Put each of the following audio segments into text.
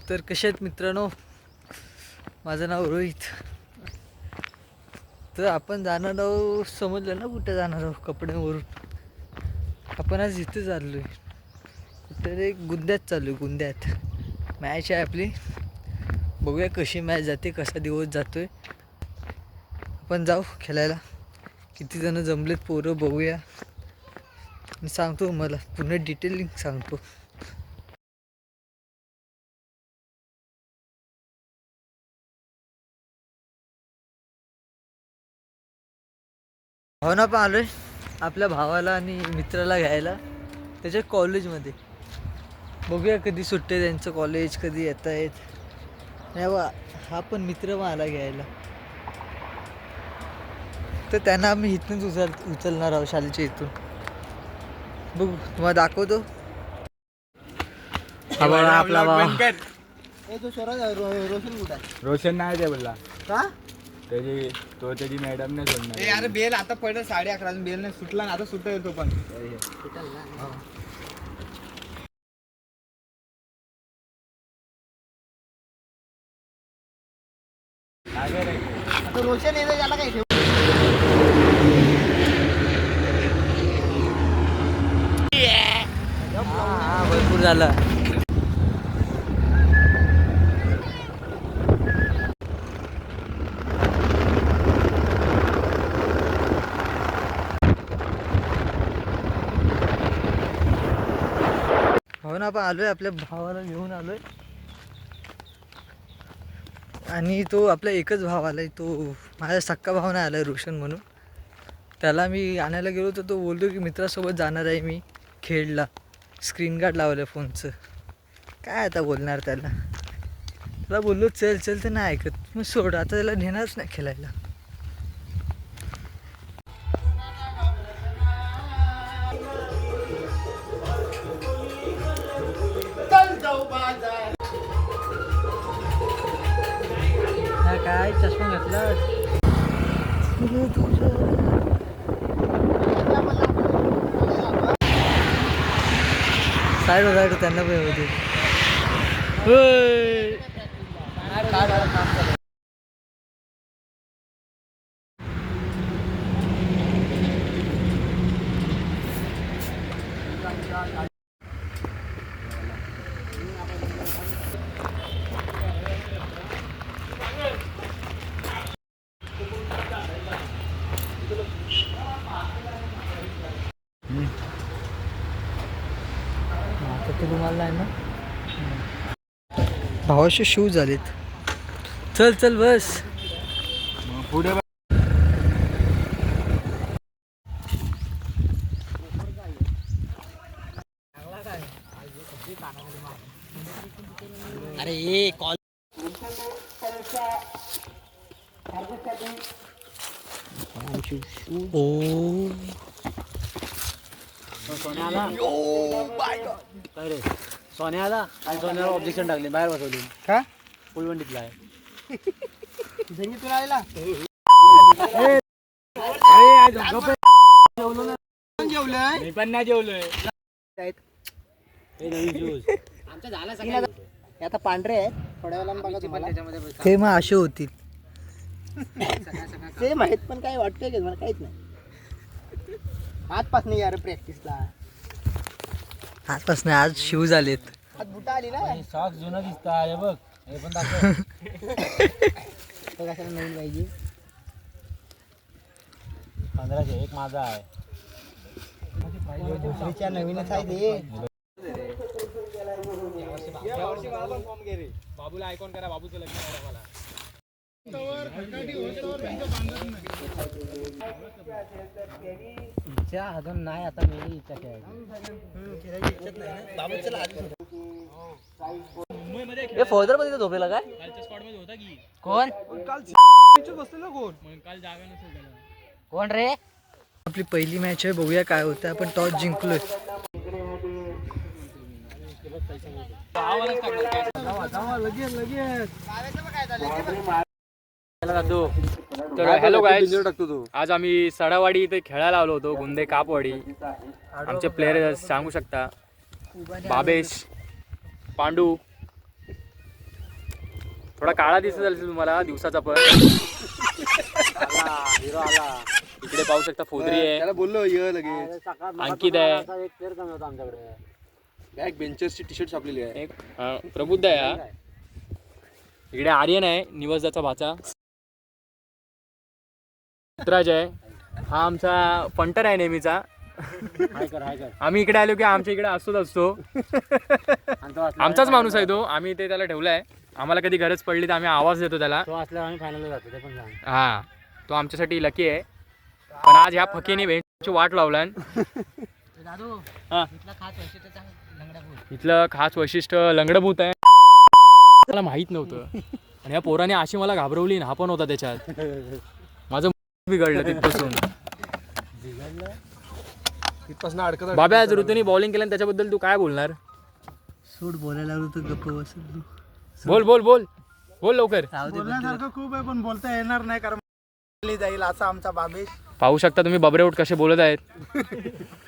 तर कसे आहेत मित्रांनो, माझं नाव रोहित. तर आपण जाणार आहोत, समजलं ना कुठे जाणार आहोत. कपड्यांवरून आपण आज इथे चाललो आहे, तर एक गुंद्यात चाललो आहे. गुंद्यात मॅच आहे आपली, बघूया कशी मॅच जाते, कसा दिवस जातोय. आपण जाऊ खेळायला. किती जण जमलेत पोरं बघूया, मी सांगतो मला पूर्ण डिटेलिंग सांगतो. भावना पण आलोय आपल्या भावाला आणि मित्राला घ्यायला त्याच्या कॉलेजमध्ये. बघूया कधी सुट्टे त्यांचं कॉलेज, कधी येत आहेत. हा पण मित्र पण आला घ्यायला, तर त्यांना आम्ही इथूनच उचलणार आहोत शाळेच्या इथून. बघू, तुम्हाला दाखवतो. हा बघा आपला भाव. रोशन नाही ते बोलला का त्याची मॅडम नाही सोडणार. यार बेल आता पडलं 11:30 बेल नाही सुटला ना, आता सुट्टा येतो पण आता रोशन येतो त्याला काय ठेव. भरपूर झालं. हो ना, आपण आलोय, आपल्या भावाला घेऊन आलोय. आणि तो आपला एकच भाव आलाय, तो माझा सक्का भाव नाही आलाय, रोशन म्हणून. त्याला मी आणायला गेलो तर तो बोलतो की मित्रासोबत जाणार आहे मी खेळला. स्क्रीन गार्ड लावलं फोनचं. काय आता बोलणार त्याला बोललो चल चल, तर नाही ऐकत. मग सोड, आता त्याला नेणारच नाही खेळायला. काय चष्मा घेतला. साईड त्यांना पण होते. रुमाल आहे ना, भावाचे शूज झालेत. चल चल बस पुढे अरे ये कॉल. ओ सोन्याला काय रे, सोन्याला आणि सोन्याला ऑब्जेक्शन टाकले, बाहेर बसवली. का फुलवंडीतला आहे. तुला आलेला मी पण नाही जेवलोय. आता पांढरे आहेत, थोड्या वेळानं बघा तुम्हाला ते मग असे होतील. ते माहित पण काय वाटतंय की मला काहीच नाही. आजपासून यार प्रॅक्टिसला, आजपासून आज शूज आलेत. आज बुटा आली ना, सॉक्स जुना दिसता. हे बघ, हे पण दाखव. कशाला नवीन पाहिजे. 1500 एक माझा आहे. दुसरीच्या नवीनच आहे ते. बाबूला आयकॉन करा, बाबूचं लग्न करा मला. इच्छा अजून नाही, आता मेरी इच्छा हे फौजर मध्ये झोपेला काय होता की कोण काल जागा नसेल त्याला. कोण रे. आपली पहिली मॅच आहे, बघूया काय होतं. आपण टॉस जिंकलोय. हॅलो गाईज, आज आम्ही सडावाडी इथे खेळायला आलो होतो. गुंदे कापवाडी. आमचे प्लेयर सांगू शकता. बाबेश, पांडू. थोडा काळा दिसत असेल तुम्हाला दिवसाचा पण. हिरो आला. इकडे पाहू शकता फोदरी आहे, त्याला बोललो ये लगेच. अंकित आहे. एक प्लेअर कमी होता आमच्याकडे. बॅक बेंचर्सची टी शर्ट छापलेली आहे. एक प्रबुद्ध आहे हा. इकडे आर्यन आहे, निवसदाचा भाचा. उत्तराज आहे, हा आमचा फंटर आहे नेहमीचा. हाय कर. आम्ही इकडे आलो की आमच्या इकडे असतो. आमचाच माणूस आहे तो. आम्ही ते त्याला ठेवलाय. आम्हाला कधी गरज पडली तर आम्ही आवाज देतो त्याला. तो असल्यावर आम्ही फायनलला जातो, ते पण सांग. हा, तो आमच्यासाठी लकी आहे. पण आज ह्या फकीने भेटची वाट लावला. इथलं खास वैशिष्ट्य लंगडभूत आहे. मला माहित नव्हतं आणि या पोराने अशी मला घाबरवली. हा पण होता त्याच्यात. माझं बिघडलं तिथपासून. तिथपासून अडकत बाब्या, आज ऋतूने बॉलिंग केलं त्याच्याबद्दल तू काय बोलणार? सूट बोलायला लागलो तर गप्प बसेल तू. बोल लवकर. बोलण्यासारखं खूप आहे पण बोलता येणार नाही कारण जाईल असा आमचा बाबेश. पाहू शकता तुम्ही बबरेऊट कसे बोलत आहेत.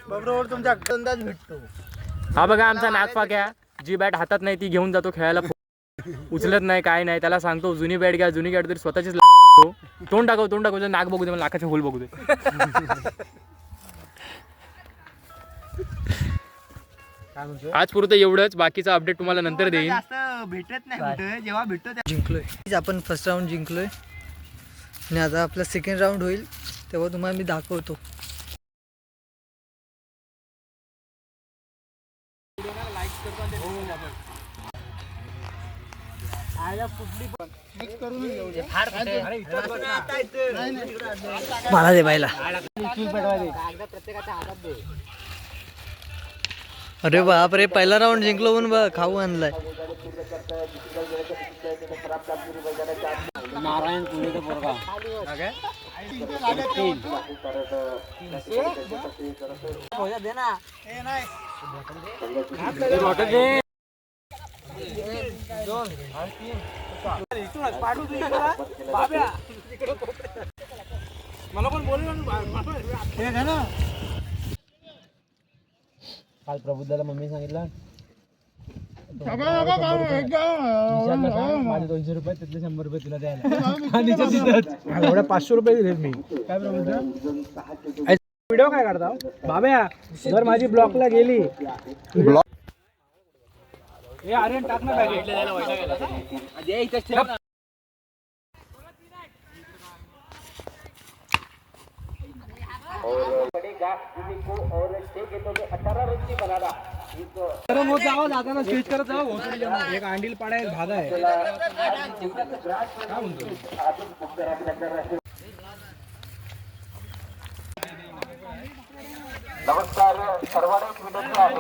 बरोबर तुमच्या अंदाज भेटतो. हा बघा आमचा नागफाक्या. जी बॅट हातात नाही ती घेऊन जातो खेळायला. उचलत नाही काय नाही. त्याला सांगतो जुनी बॅट घ्या, जुनी बॅट तरी स्वतःचीच तोंड टाकव नाक बघू दे, मला नाकाचे होल बघू दे. आज पुरतं एवढंच. बाकीचा अपडेट तुम्हाला नंतर देईन. जास्त भेटत नाही कुठे, जेव्हा भेटतो जिंकलोय आपण. फर्स्ट राऊंड जिंकलोय आणि आता आपला सेकंड राऊंड होईल तेव्हा तुम्हाला मी दाखवतो. मला दे बायला. अरे बाप रे, पहिला राऊंड जिंकलो म्हणून बघ खाऊ आणलाय. नारायण पुणेचा पोरगा. काल प्रबुद्धाला मम्मी सांगितलं माझे 200 रुपये त्यातले 100 रुपये तुला द्यायला. एवढ्या 500 रुपये दिले मी. काय व्हिडिओ काय काढता बाब्या? जर माझी ब्लॉकला गेली हे आर्यन टाक ना बॅग. जाताना स्विच करत जावं. एक अंडील पाडायला भागा आहे. काय म्हणतो? नमस्कार सर्वांना एक विनंती आहे.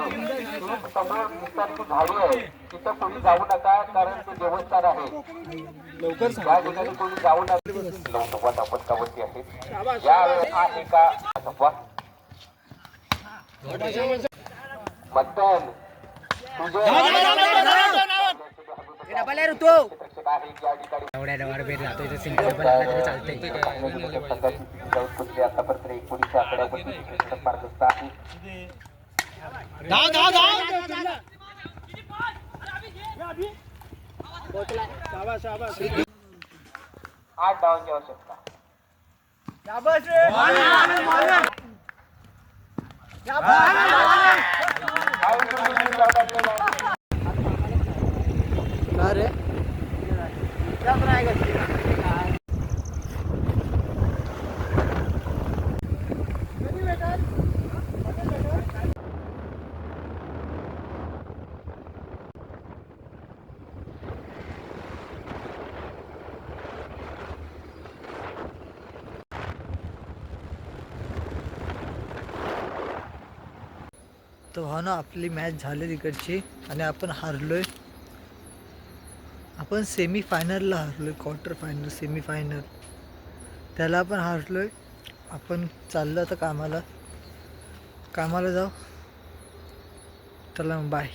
समोर विस्तारित झाली आहे तिथं कोणी जाऊ नका कारण ते देवस्थान आहे. लवकर त्या ठिकाणी कोणी जाऊ नका. संवाद आपत्कावरती आहे. या आहे का संवाद मतदान आतापर्यंत 19 आकड्यामध्ये पारदर्शकता आहे. आठ धावांची आवश्यकता. का रे? तर हा ना, आपली मॅच झाली तिकडची आणि आपण हारलोय. आपण सेमीफायनलला हारलोय. क्वार्टर फायनल सेमीफायनल त्याला आपण हारलोय. आपण चाललो आता कामाला जाऊ. चला बाय.